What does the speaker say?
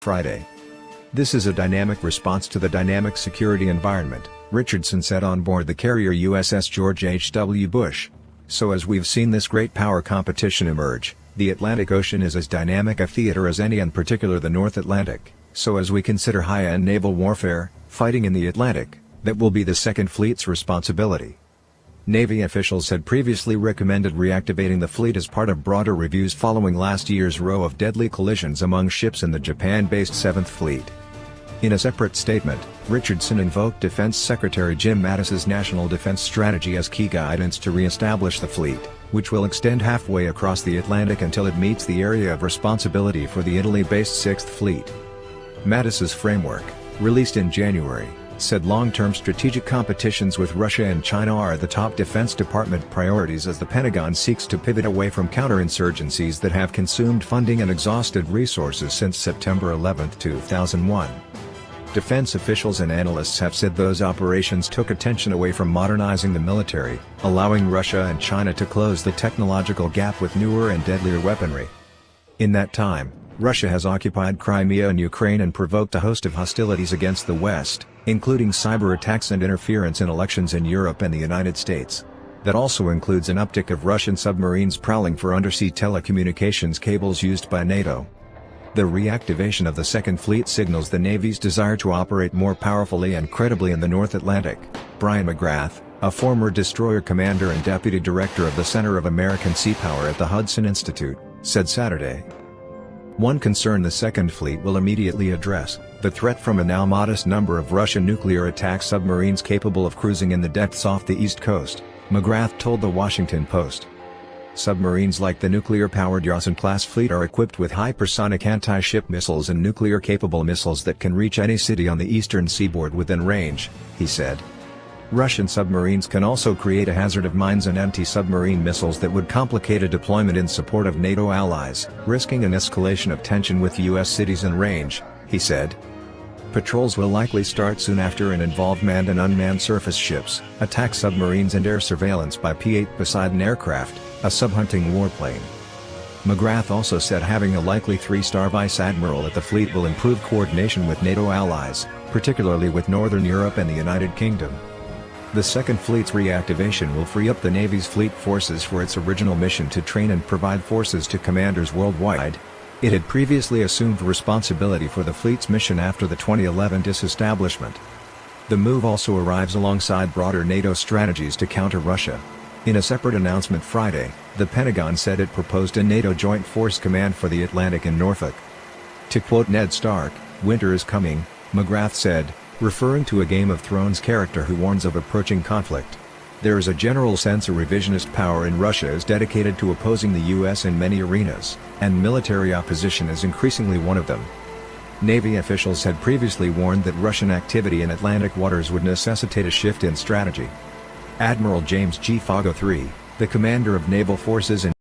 Friday. "This is a dynamic response to the dynamic security environment," Richardson said on board the carrier USS George H.W. Bush. "So as we've seen this great power competition emerge, the Atlantic Ocean is as dynamic a theater as any, in particular the North Atlantic. So as we consider high-end naval warfare, fighting in the Atlantic, that will be the Second Fleet's responsibility." Navy officials had previously recommended reactivating the fleet as part of broader reviews following last year's row of deadly collisions among ships in the Japan-based 7th Fleet. In a separate statement, Richardson invoked Defense Secretary Jim Mattis's National Defense Strategy as key guidance to re-establish the fleet, which will extend halfway across the Atlantic until it meets the area of responsibility for the Italy-based 6th Fleet. Mattis's framework, released in January, said long-term strategic competitions with Russia and China are the top Defense Department priorities as the Pentagon seeks to pivot away from counterinsurgencies that have consumed funding and exhausted resources since September 11, 2001. Defense officials and analysts have said those operations took attention away from modernizing the military, allowing Russia and China to close the technological gap with newer and deadlier weaponry. In that time, Russia has occupied Crimea and Ukraine and provoked a host of hostilities against the West, including cyber attacks and interference in elections in Europe and the United States. That also includes an uptick of Russian submarines prowling for undersea telecommunications cables used by NATO. The reactivation of the Second Fleet signals the Navy's desire to operate more powerfully and credibly in the North Atlantic, Brian McGrath, a former destroyer commander and deputy director of the Center of American Sea Power at the Hudson Institute, said Saturday. One concern the Second Fleet will immediately address, the threat from a now modest number of Russian nuclear attack submarines capable of cruising in the depths off the East Coast, McGrath told The Washington Post. Submarines like the nuclear-powered Yasen-class fleet are equipped with hypersonic anti-ship missiles and nuclear-capable missiles that can reach any city on the eastern seaboard within range, he said. Russian submarines can also create a hazard of mines and anti-submarine missiles that would complicate a deployment in support of NATO allies, risking an escalation of tension with U.S. cities in range, he said. Patrols will likely start soon after and involve manned and unmanned surface ships, attack submarines and air surveillance by P-8 Poseidon aircraft, a subhunting warplane. McGrath also said having a likely 3-star vice admiral at the fleet will improve coordination with NATO allies, particularly with Northern Europe and the United Kingdom. The Second Fleet's reactivation will free up the Navy's fleet forces for its original mission to train and provide forces to commanders worldwide. It had previously assumed responsibility for the fleet's mission after the 2011 disestablishment. The move also arrives alongside broader NATO strategies to counter Russia. In a separate announcement Friday, the Pentagon said it proposed a NATO Joint Force Command for the Atlantic in Norfolk. To quote Ned Stark, "Winter is coming," McGrath said, referring to a Game of Thrones character who warns of approaching conflict. "There is a general sense a revisionist power in Russia is dedicated to opposing the U.S. in many arenas, and military opposition is increasingly one of them." Navy officials had previously warned that Russian activity in Atlantic waters would necessitate a shift in strategy. Admiral James G. Fogo III, the commander of naval forces in